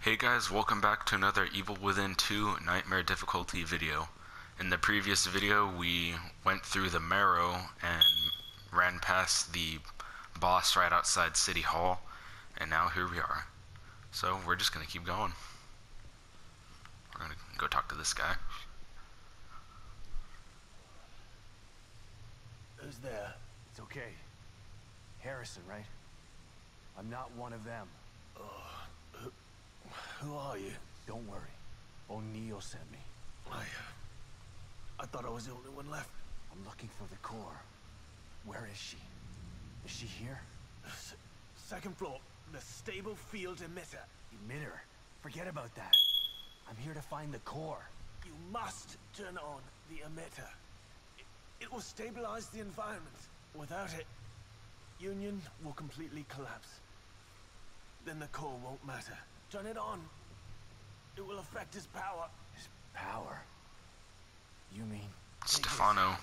Hey guys, welcome back to another Evil Within 2 Nightmare Difficulty video. In the previous video, we went through the Marrow and ran past the boss right outside City Hall, and now here we are. So we're just gonna keep going. We're gonna go talk to this guy. Who's there? It's okay. Harrison, right? I'm not one of them. Who are you? Don't worry. O'Neill sent me. I thought I was the only one left. I'm looking for the core. Where is she? Is she here? Second floor, the stable field emitter. Emitter. Forget about that. I'm here to find the core. You must turn on the emitter. It will stabilize the environment. Without it, Union will completely collapse. Then the core won't matter. Turn it on. It will affect his power. His power? You mean? Stefano.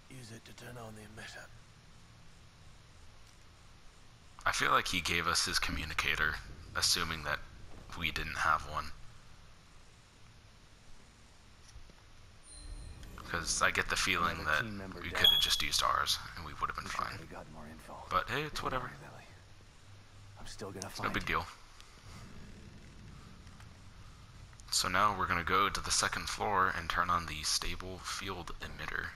Use it to turn on the emitter. I feel like he gave us his communicator, assuming that we didn't have one. Because I get the feeling that we could have just used ours, and we would have been fine. More info. But hey, it's whatever. I'm still gonna It's find no big deal. So now we're gonna go to the second floor and turn on the stable field emitter,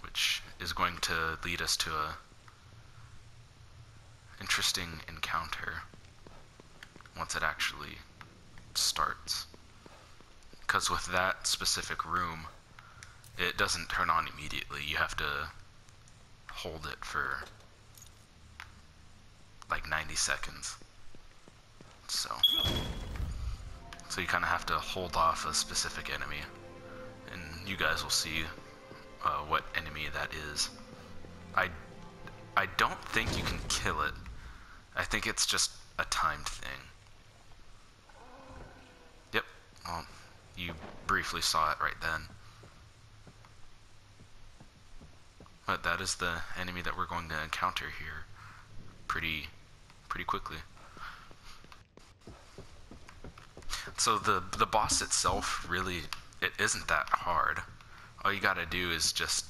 which is going to lead us to a interesting encounter once it actually starts. Because with that specific room, it doesn't turn on immediately. You have to hold it for like 90 seconds. So you kind of have to hold off a specific enemy, and you guys will see what enemy that is. I don't think you can kill it. I think it's just a timed thing. Yep. Well, you briefly saw it right then. But that is the enemy that we're going to encounter here pretty quickly. So the boss itself, really, it isn't that hard. All you gotta do is just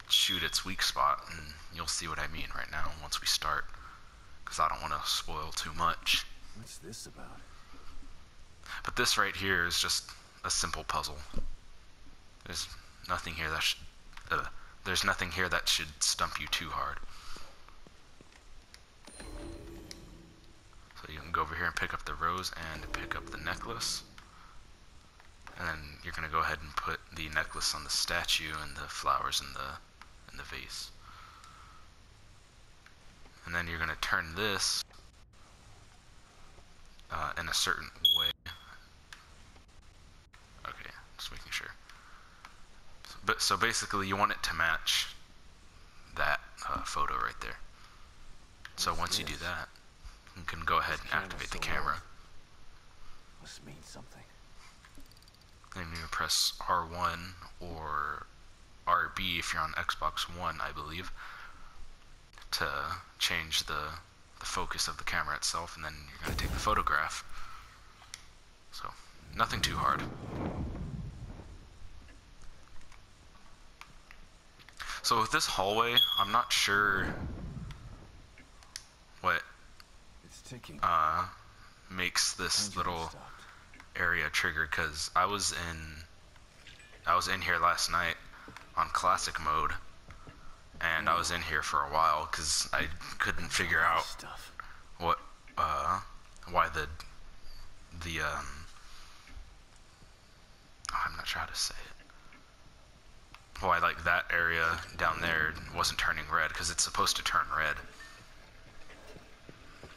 shoot its weak spot, and you'll see what I mean right now once we start, because I don't want to spoil too much. What's this about? But this right here is just a simple puzzle. There's nothing here that should stump you too hard. So you can go over here and pick up the rose and pick up the necklace. And then you're going to go ahead and put the necklace on the statue and the flowers in the vase. And then you're going to turn this in a certain way. Okay, just making sure. So basically you want it to match that photo right there. So once you do that, you can go ahead and activate the camera. Must mean something. Then you press R1 or RB if you're on Xbox One, I believe, to change the focus of the camera itself, and then you're going to take the photograph. So, nothing too hard. So with this hallway, I'm not sure what It's ticking. makes this little area trigger, because I was in here last night on classic mode, and I was in here for a while because I couldn't figure out what why I'm not sure how to say it, why like that area down there wasn't turning red, because it's supposed to turn red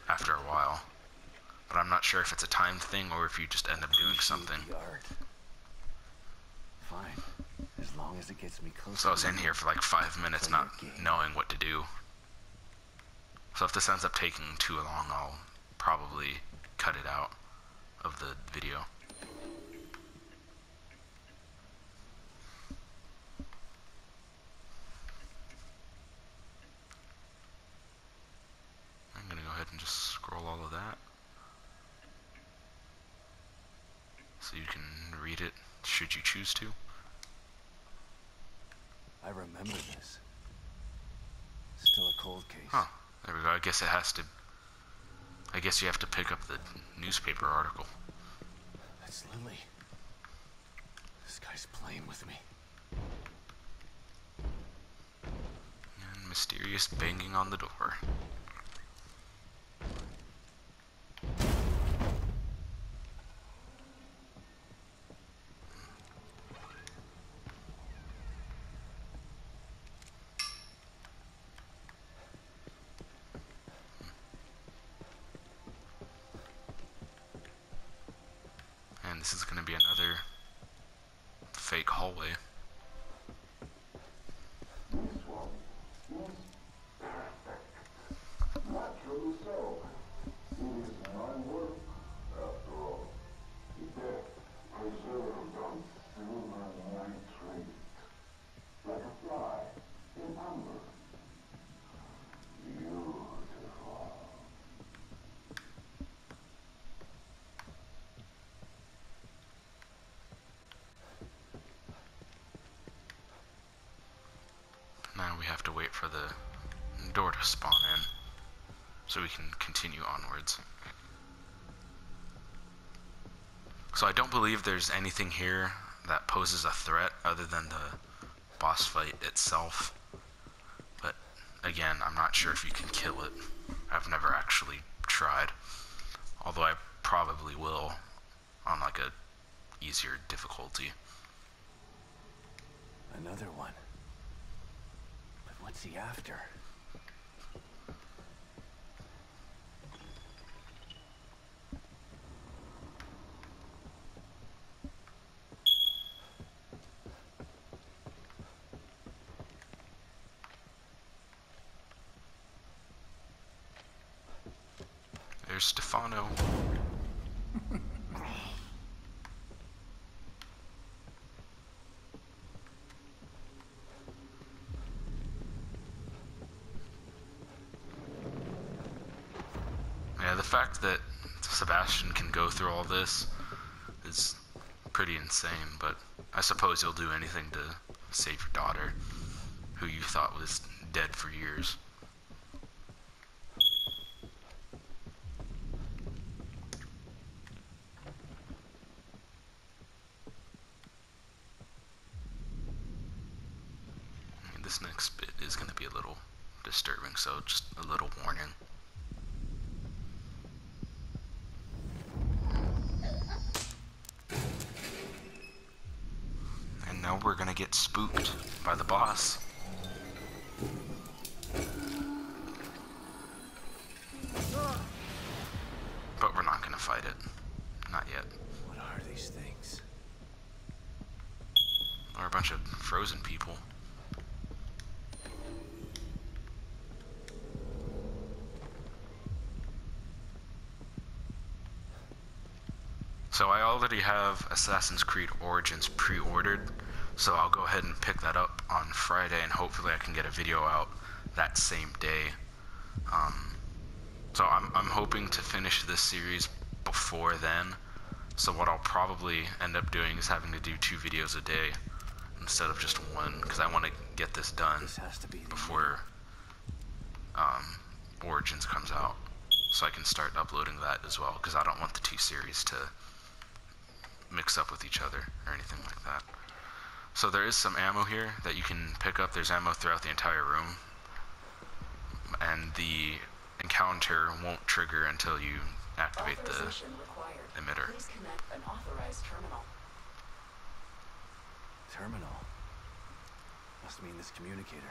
after a while. But I'm not sure if it's a timed thing or if you just end up doing something. Fine. As long as it gets me closer. So I was in here for like 5 minutes not knowing what to do. So if this ends up taking too long, I'll probably cut it out of the video. I'm gonna go ahead and just scroll should you choose to. I remember this. Still a cold case. Huh. There we go. I guess it has to... I guess you have to pick up the newspaper article. That's Lily. This guy's playing with me. And mysterious banging on the door. And this is going to be another fake hallway. Naturally so. It is my work, after all. Death preserved on silver nitrate. Like a fly in amber. Beautiful. Now we have to wait for the door to spawn in so we can continue onwards. So I don't believe there's anything here that poses a threat other than the boss fight itself. But again, I'm not sure if you can kill it. I've never actually tried. Although I probably will on like a easier difficulty. Another one. But what's he after? There's Stefano. Yeah, the fact that Sebastian can go through all this is pretty insane, but I suppose he'll do anything to save your daughter, who you thought was dead for years. This next bit is going to be a little disturbing, so just a little warning. And now we're going to get spooked by the boss. But we're not going to fight it. Not yet. What are these things? Or a bunch of frozen people. So I already have Assassin's Creed Origins pre-ordered, so I'll go ahead and pick that up on Friday, and hopefully I can get a video out that same day. So I'm hoping to finish this series before then. So what I'll probably end up doing is having to do 2 videos a day instead of just 1, because I want to get this done This has to be before Origins comes out, so I can start uploading that as well, because I don't want the 2 series to mix up with each other or anything like that. So there is some ammo here that you can pick up. There's ammo throughout the entire room, and the encounter won't trigger until you activate the emitter. Please connect an authorized terminal. terminal. Must mean this communicator.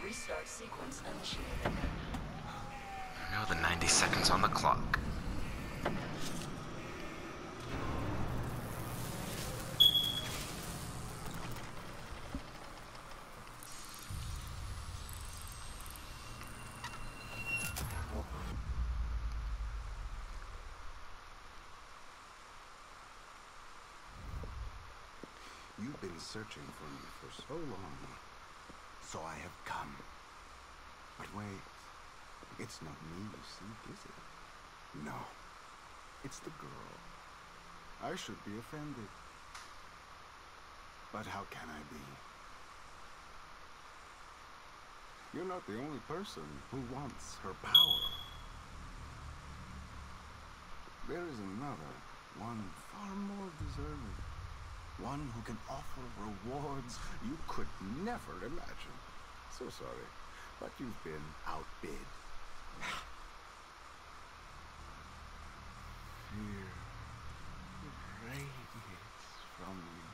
Restart sequence initiated. Now the 90 seconds on the clock. You've been searching for me for so long, so I have come. But wait, it's not me you seek, is it? No, it's the girl. I should be offended. But how can I be? You're not the only person who wants her power. There is another, one far more deserving. One who can offer rewards you could never imagine. So sorry, but you've been outbid. Fear radiates from you.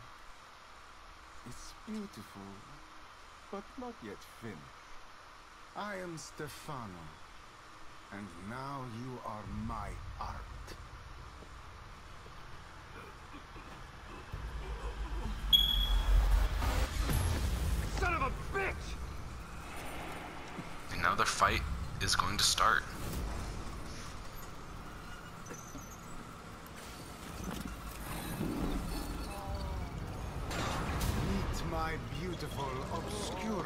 It's beautiful, but not yet finished. I am Stefano, and now you are my art. Son of a bitch! And now the fight is going to start. Meet my beautiful Obscura.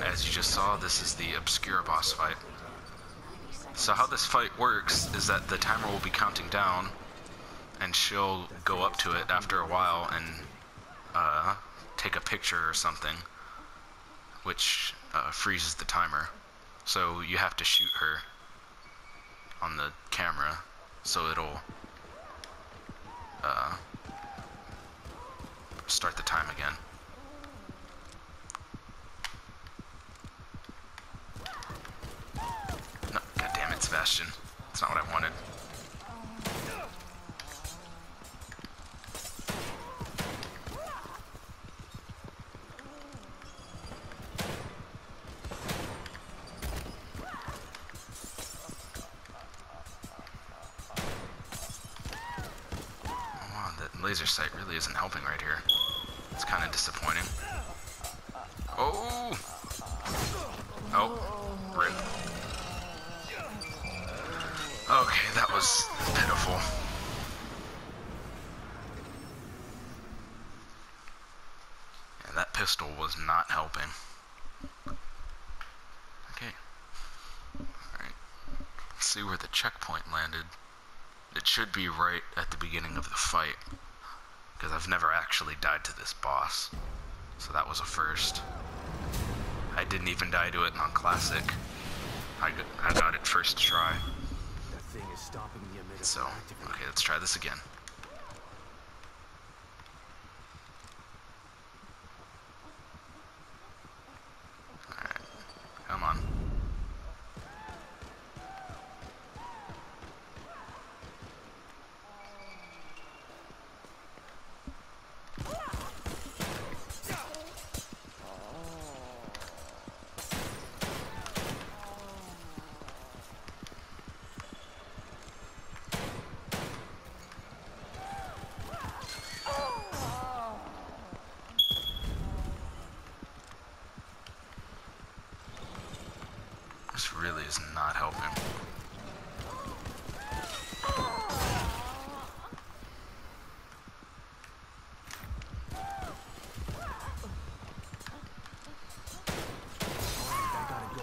As you just saw, this is the Obscura boss fight. So how this fight works is that the timer will be counting down, and she'll go up to it after a while and take a picture or something, which freezes the timer. So you have to shoot her on the camera, so it'll start the time again. No, God damn it, Sebastian. That's not what I wanted. Laser sight really isn't helping right here. It's kind of disappointing. Oh! Oh, rip. Okay, that was pitiful. Yeah, that pistol was not helping. Okay. Alright. Let's see where the checkpoint landed. It should be right at the beginning of the fight, because I've never actually died to this boss, so that was a first. I didn't even die to it on Classic. I got it first try. That thing is stopping the emitter. So, okay, let's try this again. Alright, come on. This really is not helping.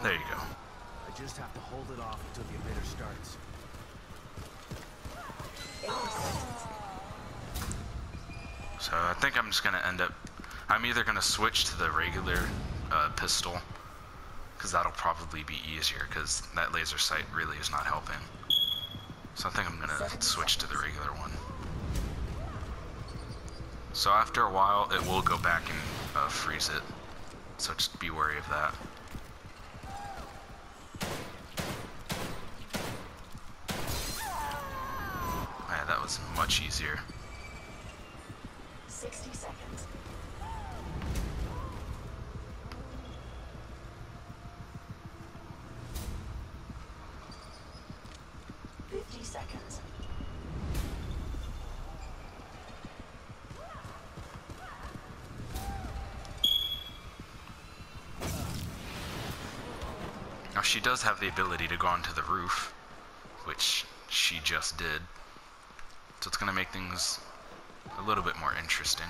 There you go. I just have to hold it off until the emitter starts. So I think I'm just gonna end up, I'm either gonna switch to the regular pistol, because that'll probably be easier, because that laser sight really is not helping. So I think I'm gonna switch to the regular one. So after a while, it will go back and freeze it. So just be wary of that. Yeah, that was much easier. 60 seconds. 50 seconds. Now she does have the ability to go onto the roof, which she just did. So it's gonna make things a little bit more interesting.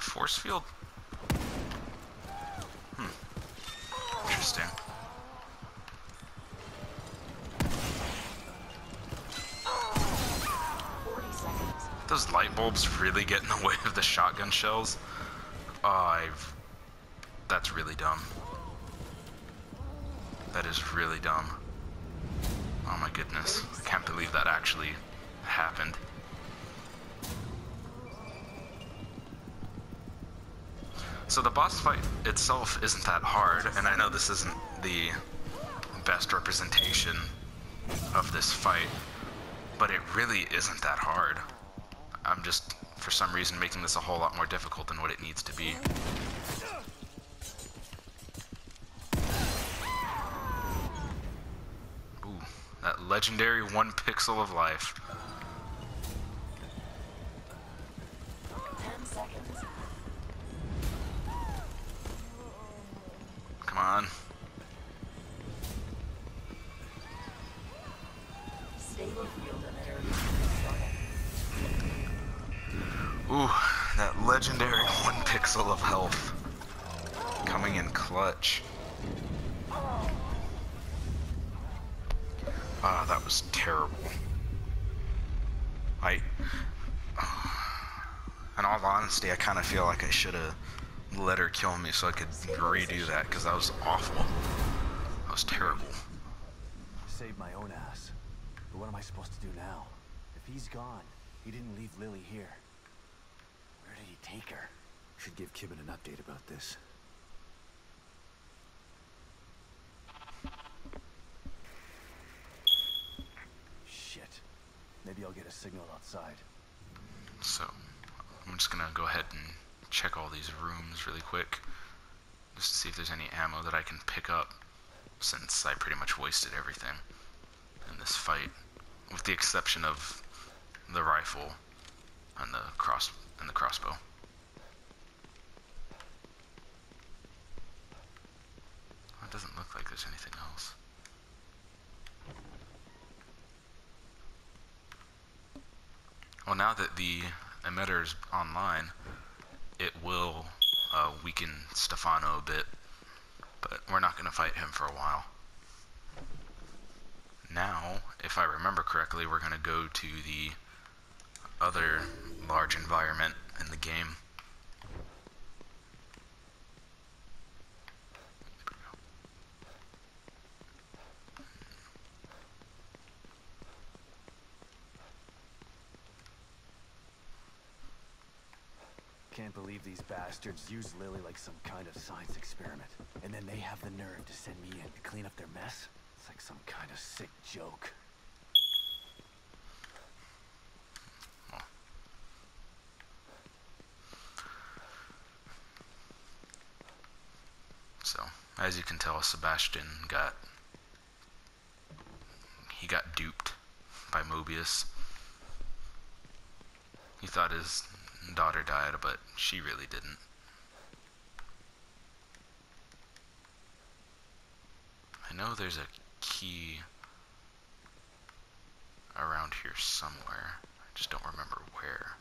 A force field? Interesting. 40 seconds. Those light bulbs really get in the way of the shotgun shells. Oh, that's really dumb. That is really dumb. Oh my goodness. I can't believe that actually happened. So the boss fight itself isn't that hard, and I know this isn't the best representation of this fight, but it really isn't that hard. I'm just, for some reason, making this a whole lot more difficult than what it needs to be. Ooh, that legendary 1 pixel of life. 10 seconds. Come on. Stable field emitter. Ooh, that legendary 1 pixel of health. Coming in clutch. Ah, that was terrible. In all honesty, I kind of feel like I should have let her kill me so I could redo that, because that was awful. That was terrible. Saved my own ass. But what am I supposed to do now? If he's gone, he didn't leave Lily here. Where did he take her? Should give Kibben an update about this. Shit. Maybe I'll get a signal outside. So, I'm just gonna go ahead and check all these rooms really quick, just to see if there's any ammo that I can pick up, since I pretty much wasted everything in this fight, with the exception of the rifle and the crossbow. It doesn't look like there's anything else. Well, now that the emitter's online, it will weaken Stefano a bit, but we're not going to fight him for a while. Now, if I remember correctly, we're going to go to the other large environment in the game. Can't believe these bastards use Lily like some kind of science experiment. And then they have the nerve to send me in to clean up their mess? It's like some kind of sick joke. So, as you can tell, Sebastian got duped by Mobius. He thought his daughter died, but she really didn't. I know there's a key around here somewhere. I just don't remember where.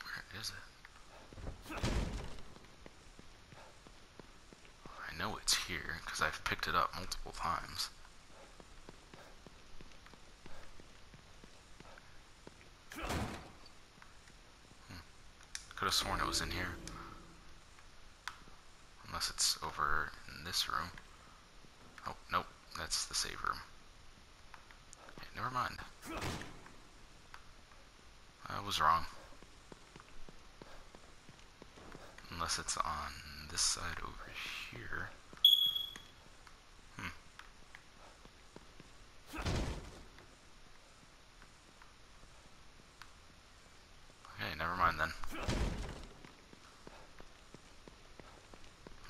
Where is it? I know it's here, because I've picked it up multiple times. Could have sworn it was in here. Unless it's over in this room. Oh, nope, that's the save room. Okay, never mind. I was wrong. Unless it's on this side over here. Okay, never mind then.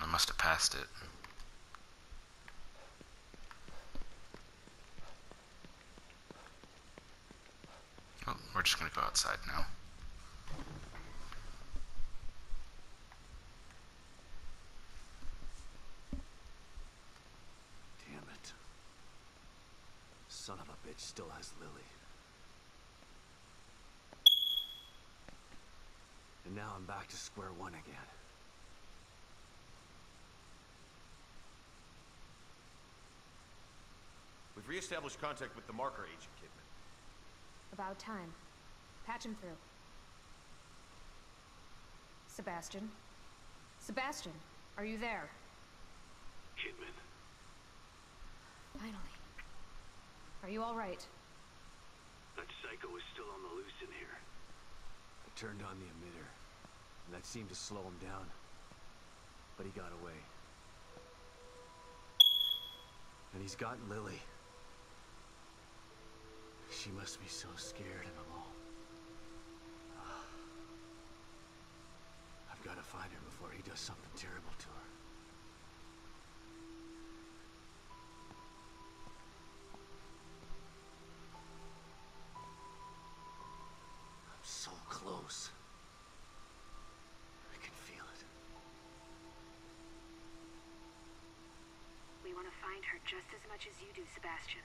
I must have passed it. Oh, we're just gonna go outside now. Damn it. son of a bitch still has Lily. And now I'm back to square one again. We've re-established contact with the marker agent, Kidman. About time. Patch him through. Sebastian? Sebastian, are you there? Kidman. Finally. Are you all right? That psycho is still on the loose in here. I turned on the emitter, and that seemed to slow him down. But he got away. And he's got Lily. She must be so scared and alone. I've got to find her before he does something terrible to her. I'm so close. I can feel it. We want to find her just as much as you do, Sebastian.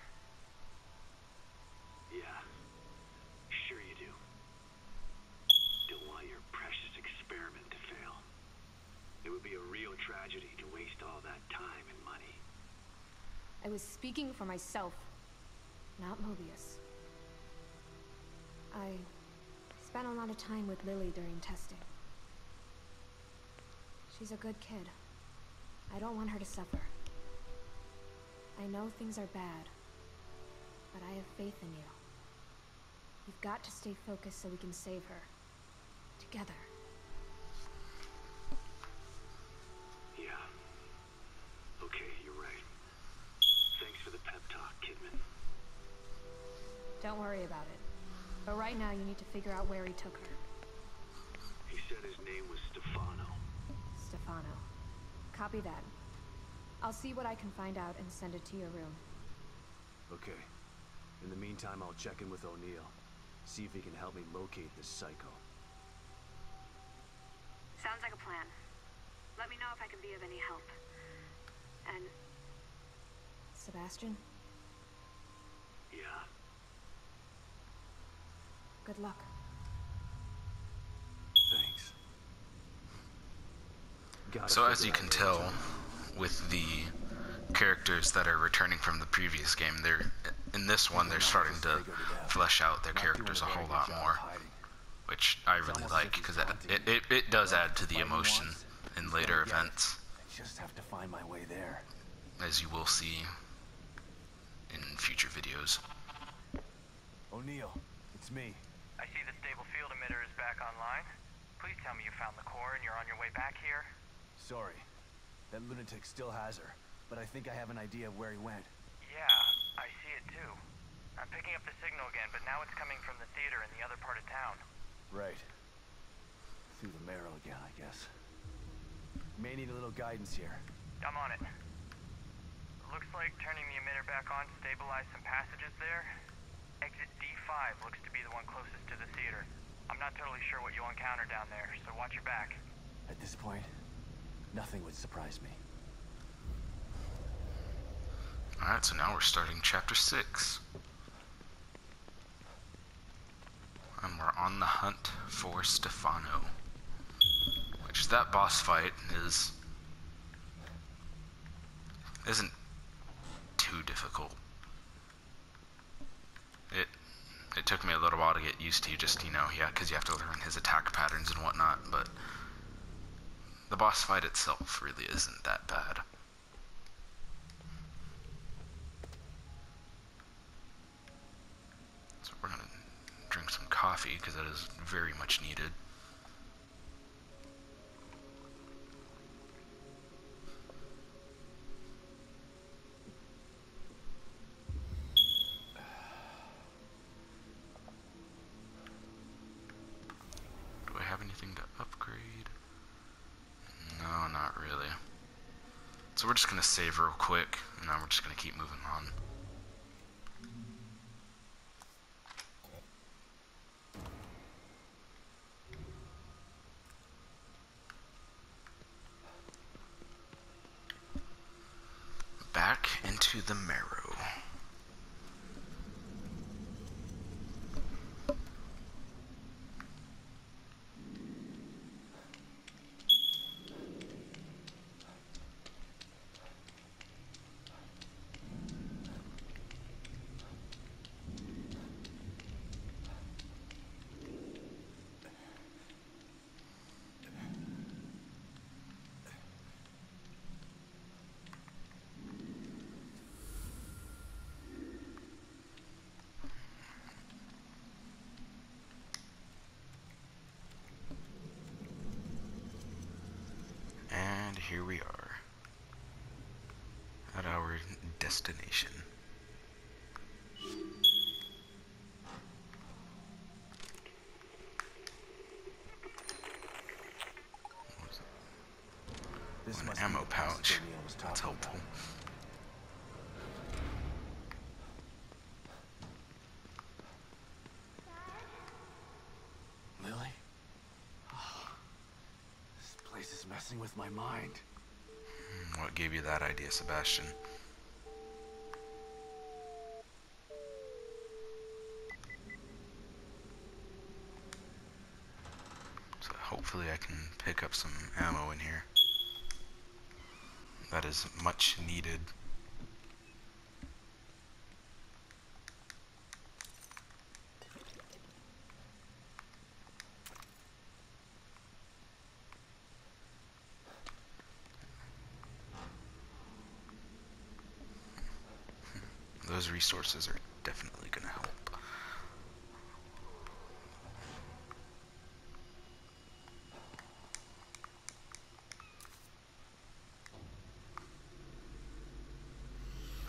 Yeah, sure you do. Don't want your precious experiment to fail. It would be a real tragedy to waste all that time and money. I was speaking for myself, not Mobius. I spent a lot of time with Lily during testing. She's a good kid. I don't want her to suffer. I know things are bad, but I have faith in you. You've got to stay focused so we can save her. Together. Yeah. Okay, you're right. Thanks for the pep talk, Kidman. Don't worry about it. But right now you need to figure out where he took her. He said his name was Stefano. Stefano. Copy that. I'll see what I can find out and send it to your room. Okay. In the meantime, I'll check in with O'Neill. See if he can help me locate this psycho. Sounds like a plan. Let me know if I can be of any help. And... Sebastian? Yeah. Good luck. Thanks. So as you can tell, with the characters that are returning from the previous game, in this one they're starting to flesh out their characters a whole lot more, which I really like, because it does add to the emotion in later events, I just have to find my way there. as you will see in future videos. O'Neill, it's me. I see the stable field emitter is back online. Please tell me you found the core and you're on your way back here. Sorry. That lunatic still has her, but I think I have an idea of where he went. Yeah, I see it too. I'm picking up the signal again, but now it's coming from the theater in the other part of town. Right. Through the marrow again, I guess. May need a little guidance here. I'm on it. Looks like turning the emitter back on stabilized some passages there. Exit D5 looks to be the one closest to the theater. I'm not totally sure what you'll encounter down there, so watch your back. At this point, nothing would surprise me. Alright, so now we're starting Chapter 6. And we're on the hunt for Stefano. Which, that boss fight isn't too difficult. It took me a little while to get used to, just, because you have to learn his attack patterns and whatnot, but the boss fight itself really isn't that bad. So we're gonna drink some coffee, because that is very much needed. Do I have anything to upgrade? No, not really. So we're just gonna save real quick, and now we're just gonna keep moving on. Back into the marrow. destination. This An must be ammo the pouch. passage O'Neill was That's talking helpful. about. Lily? Oh, this place is messing with my mind. What gave you that idea, Sebastian? So hopefully I can pick up some ammo in here. That is much needed. Those resources are definitely going to help.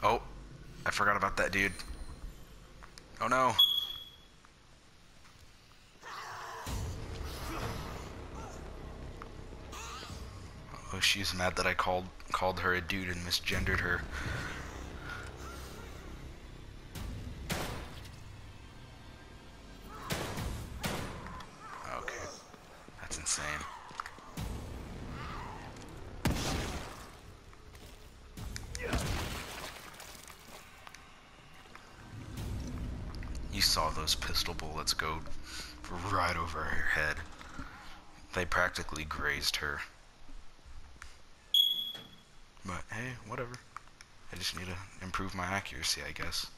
Oh, I forgot about that dude. Oh no. Oh, she's mad that I called her a dude and misgendered her. Okay, that's insane. You saw those pistol bullets go right over her head. They practically grazed her. But hey, whatever. I just need to improve my accuracy, I guess.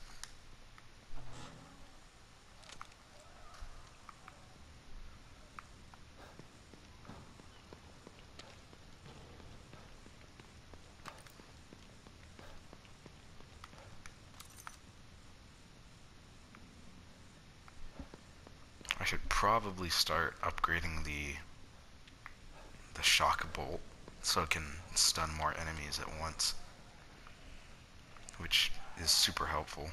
I should probably start upgrading the shock bolt so it can stun more enemies at once, which is super helpful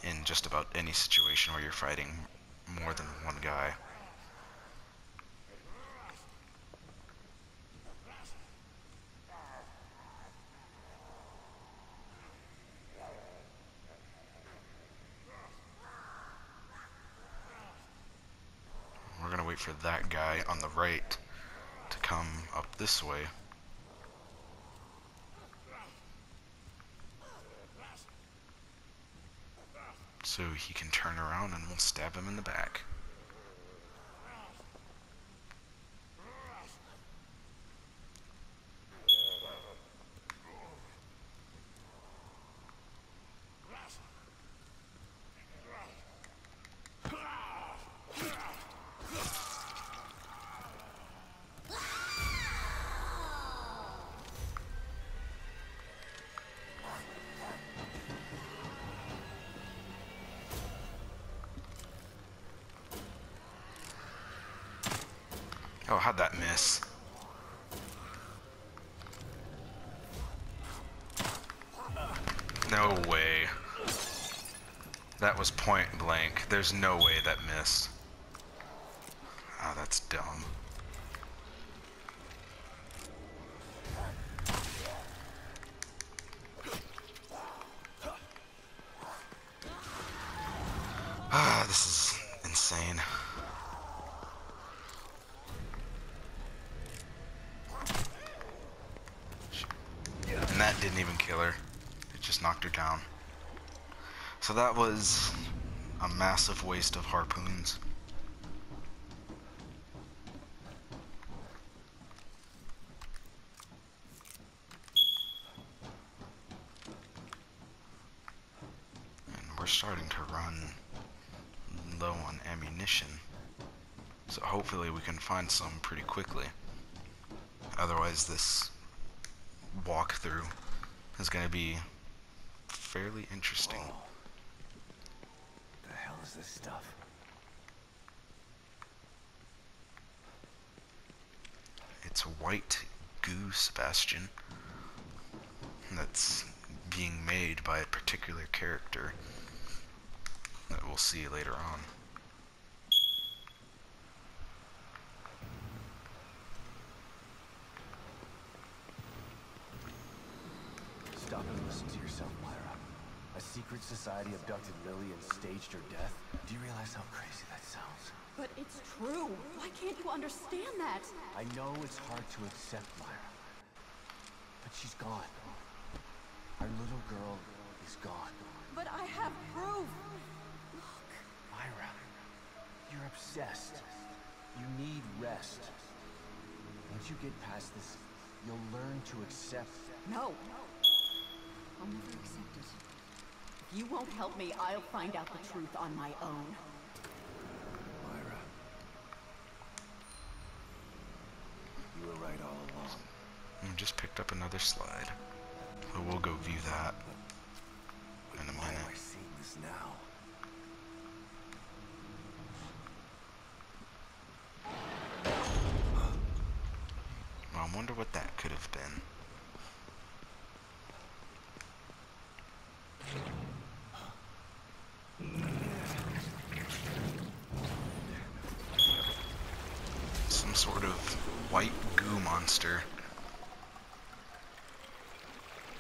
in just about any situation where you're fighting more than one guy. We're gonna wait for that guy on the right to come up this way. So he can turn around and we'll stab him in the back. Oh, how'd that miss? No way. That was point blank. There's no way that missed. Oh, that's dumb. Ah, this is insane. And that didn't even kill her. It just knocked her down. So that was a massive waste of harpoons. And we're starting to run low on ammunition. So hopefully we can find some pretty quickly. Otherwise this walkthrough is going to be fairly interesting. What the hell is this stuff? It's white goo, Sebastian. that's being made by a particular character that we'll see later on. Stop and listen to yourself, Myra. A secret society abducted Lily and staged her death? Do you realize how crazy that sounds? But it's true. Why can't you understand that? I know it's hard to accept, Myra. But she's gone. Our little girl is gone. But I have proof. Look. Myra, you're obsessed. You need rest. Once you get past this, you'll learn to accept. No. I'll never accept it. If you won't help me, I'll find out the truth on my own. Myra. You were right all along. I just picked up another slide. So we'll go view that in a Why am minute. I seeing this now? Well, I wonder what that could have been. Some sort of white goo monster.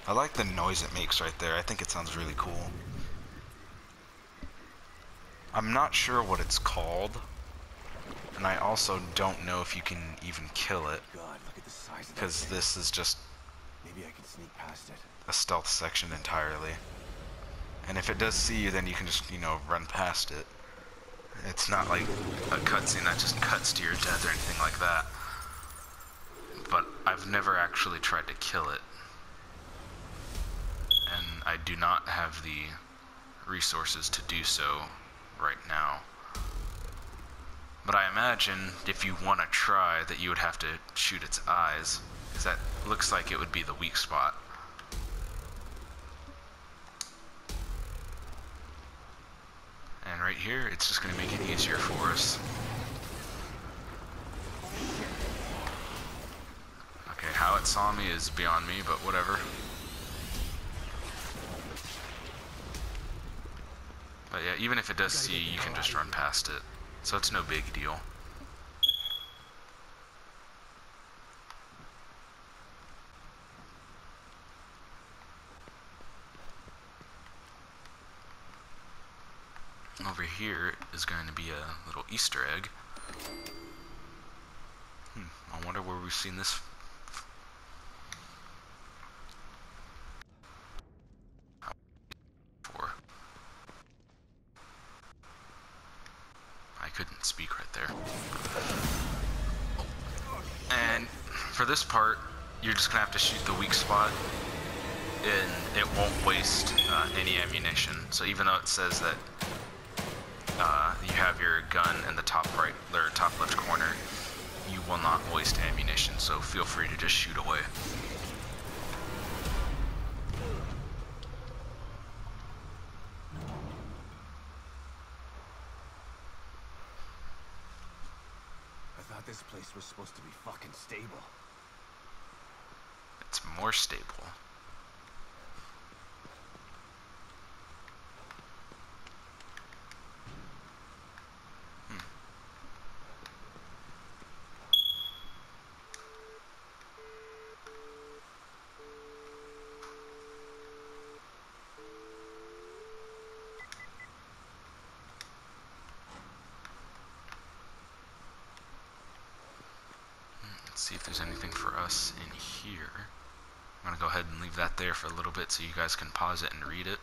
I like the noise it makes right there. I think it sounds really cool. I'm not sure what it's called, and I also don't know if you can even kill it, God, look at the size of that because thing. this is just Maybe I can sneak past it. a stealth section entirely. And if it does see you, then you can just, you know, run past it. It's not like a cutscene that just cuts to your death or anything like that. But I've never actually tried to kill it. And I do not have the resources to do so right now. But I imagine if you want to try that you would have to shoot its eyes, because that looks like it would be the weak spot. And right here, it's just going to make it easier for us. Okay, how it saw me is beyond me, but whatever. But yeah, even if it does see you, you can just run past it. So it's no big deal. Over here is going to be a little Easter egg. I wonder where we've seen this before. I couldn't speak right there. And for this part, you're just gonna have to shoot the weak spot, and it won't waste any ammunition. So even though it says that you have your gun in the top right or top left corner, you will not waste ammunition, so feel free to just shoot away. I thought this place was supposed to be fucking stable. It's more stable. Let's see if there's anything for us in here. I'm gonna go ahead and leave that there for a little bit so you guys can pause it and read it.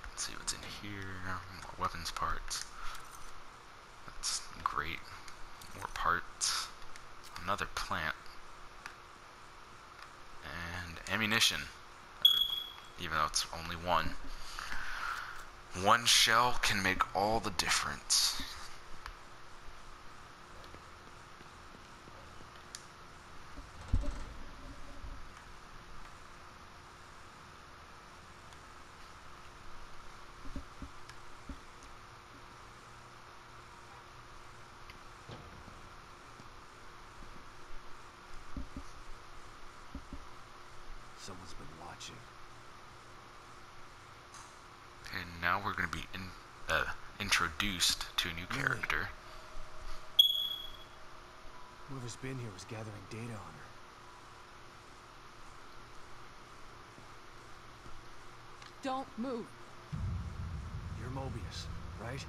Let's see what's in here. More weapons parts. That's great. More parts. Another plant. And ammunition. Even though it's only one. One shell can make all the difference. Someone's been watching. And now we're going to be introduced to a new character. Whoever's been here was gathering data on her. Don't move. You're Mobius, right?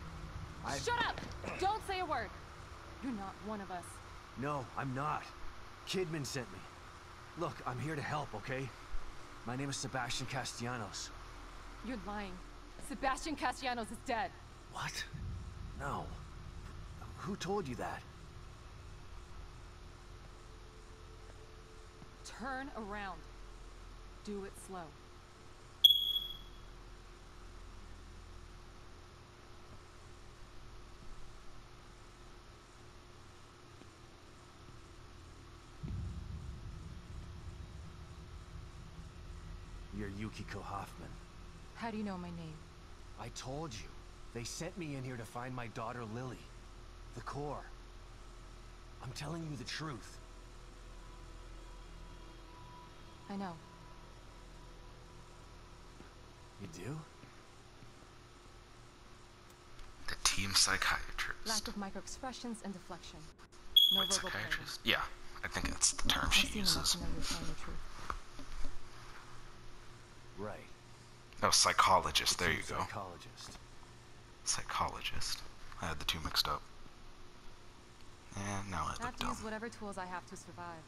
Shut up! Don't say a word. You're not one of us. No, I'm not. Kidman sent me. Look, I'm here to help, okay? My name is Sebastian Castellanos. You're lying. Sebastian Castellanos is dead. What? No. Who told you that? Turn around. Do it slow. You're Yukiko Hoffman. How do you know my name? I told you. They sent me in here to find my daughter Lily. The core. I'm telling you the truth. I know. You do? The team psychiatrist. Lack of microexpressions and deflection. No Wait, verbal clarity. psychiatrist? Yeah, I think that's the term I've she seen enough uses. to know you're telling the truth. Right. No, psychologist. There you go. Psychologist. Psychologist. I had the two mixed up. And now I I have look to use dumb. whatever tools I have to survive.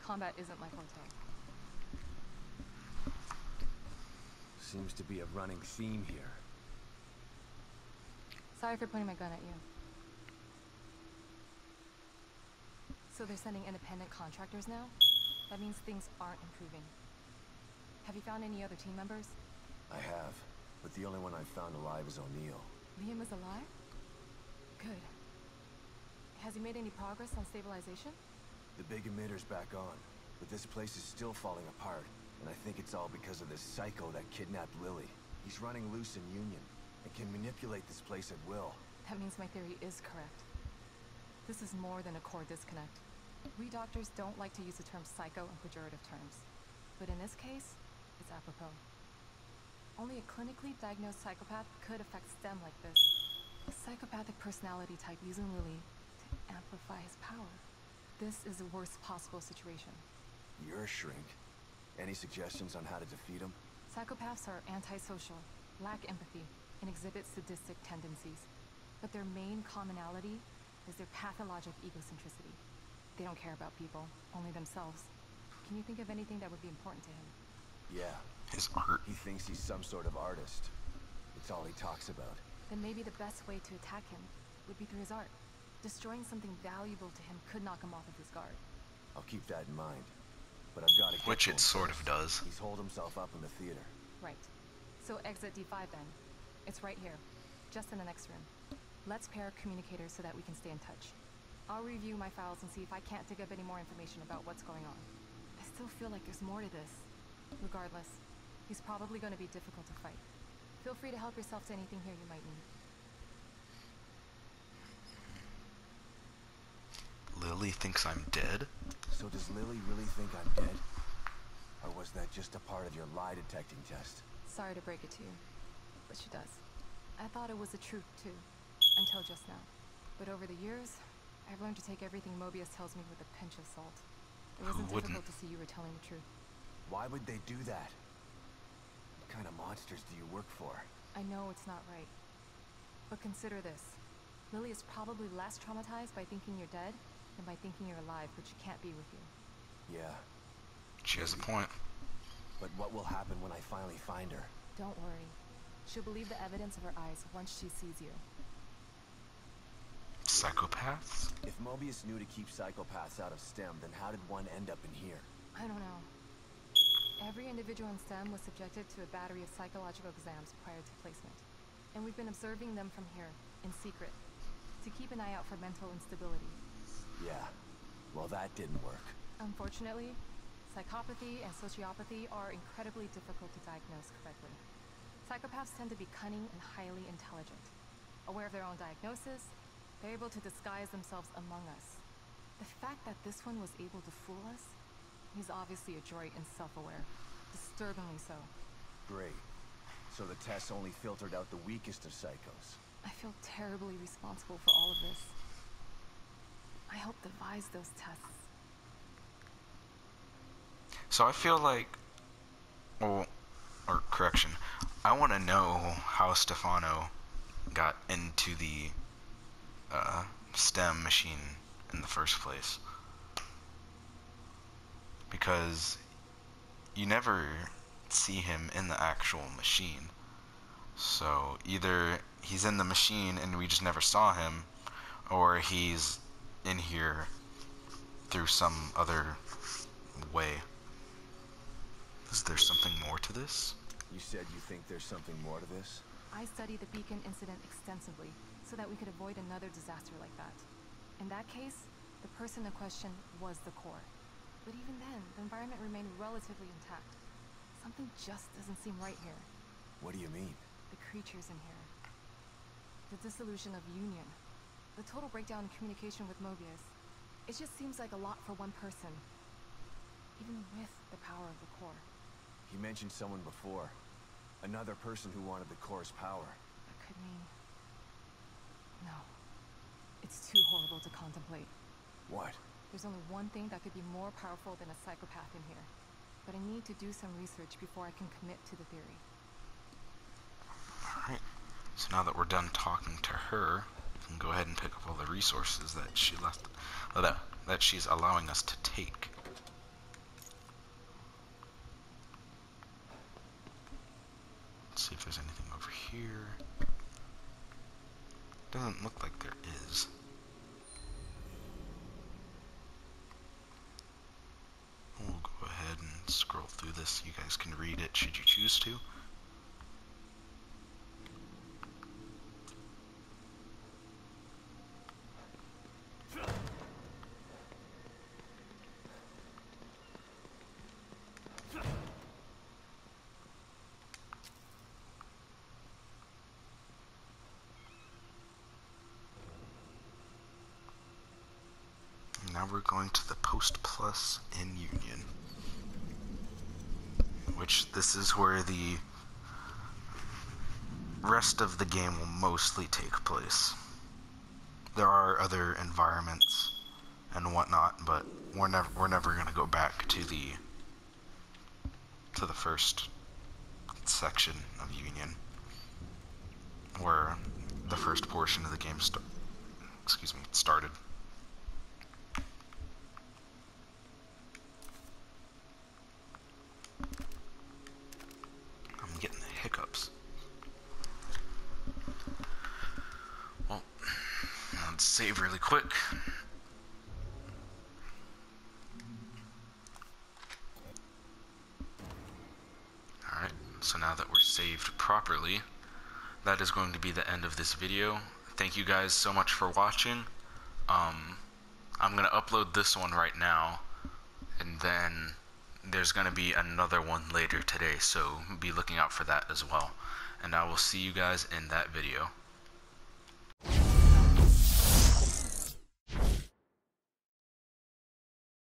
Combat isn't my forte. Seems to be a running theme here. Sorry for pointing my gun at you. So they're sending independent contractors now? That means things aren't improving. Have you found any other team members? I have, but the only one I've found alive is O'Neill. Liam is alive? Good. Has he made any progress on stabilization? The big emitter's back on, but this place is still falling apart, and I think it's all because of this psycho that kidnapped Lily. He's running loose in Union, and can manipulate this place at will. That means my theory is correct. This is more than a core disconnect. We doctors don't like to use the term psycho in pejorative terms, but in this case, it's apropos. Only a clinically diagnosed psychopath could affect STEM like this. A psychopathic personality type using Lily to amplify his power. This is the worst possible situation. You're a shrink. Any suggestions on how to defeat him? Psychopaths are antisocial, lack empathy, and exhibit sadistic tendencies. But their main commonality is their pathologic egocentricity. They don't care about people, only themselves. Can you think of anything that would be important to him? Yeah. His art. He thinks he's some sort of artist. It's all he talks about. Then maybe the best way to attack him would be through his art. Destroying something valuable to him could knock him off of his guard. I'll keep that in mind. But I've got to get Which to it him sort of first. does. He's holed himself up in the theater. Right. So exit D5 then. It's right here, just in the next room. Let's pair communicators so that we can stay in touch. I'll review my files and see if I can't dig up any more information about what's going on. I still feel like there's more to this. Regardless, he's probably going to be difficult to fight. Feel free to help yourself to anything here you might need. Lily thinks I'm dead? So does Lily really think I'm dead? Or was that just a part of your lie detecting test? Sorry to break it to you, but she does. I thought it was the truth too, until just now. But over the years, I've learned to take everything Mobius tells me with a pinch of salt. It wasn't Who wouldn't? difficult to see you were telling the truth. Why would they do that? What kind of monsters do you work for? I know it's not right. But consider this. Lily is probably less traumatized by thinking you're dead than by thinking you're alive, but she can't be with you. Yeah, She has a point. but what will happen when I finally find her? Don't worry. She'll believe the evidence of her eyes once she sees you. Psychopaths? If Mobius knew to keep psychopaths out of STEM, then how did one end up in here? I don't know. Every individual in STEM was subjected to a battery of psychological exams prior to placement. And we've been observing them from here, in secret, to keep an eye out for mental instability. Yeah, well that didn't work. Unfortunately, psychopathy and sociopathy are incredibly difficult to diagnose correctly. Psychopaths tend to be cunning and highly intelligent. Aware of their own diagnosis, they're able to disguise themselves among us. The fact that this one was able to fool us, he's obviously adroit and self-aware. Disturbingly so. Great. So the tests only filtered out the weakest of psychos. I feel terribly responsible for all of this. I helped devise those tests. So I feel like, well, or correction, I want to know how Stefano got into the STEM machine in the first place. Because you never see him in the actual machine. So either he's in the machine and we just never saw him, or he's in here through some other way. Is there something more to this? You said you think there's something more to this? I studied the beacon incident extensively so that we could avoid another disaster like that. In that case, the person in question was the core. But even then, the environment remained relatively intact. Something just doesn't seem right here. What do you mean? The creatures in here. The dissolution of Union. The total breakdown in communication with Mobius. It just seems like a lot for one person. Even with the power of the core. He mentioned someone before. Another person who wanted the core's power. That could mean... No. It's too horrible to contemplate. What? There's only one thing that could be more powerful than a psychopath in here. But I need to do some research before I can commit to the theory. Alright. So now that we're done talking to her, we can go ahead and pick up all the resources that she left, that she's allowing us to take. Let's see if there's anything over here. Doesn't look like there is. We'll go ahead and scroll through this. You guys can read it should you choose to. Now we're going to the Post Plus in Union, which this is where the rest of the game will mostly take place. There are other environments and whatnot, but we're never going to go back to the first section of Union, where the first portion of the game started. I'm getting the hiccups. Well, let's save really quick. Alright, so now that we're saved properly, that is going to be the end of this video. Thank you guys so much for watching. I'm going to upload this one right now, and then there's going to be another one later today, so be looking out for that as well. And I will see you guys in that video.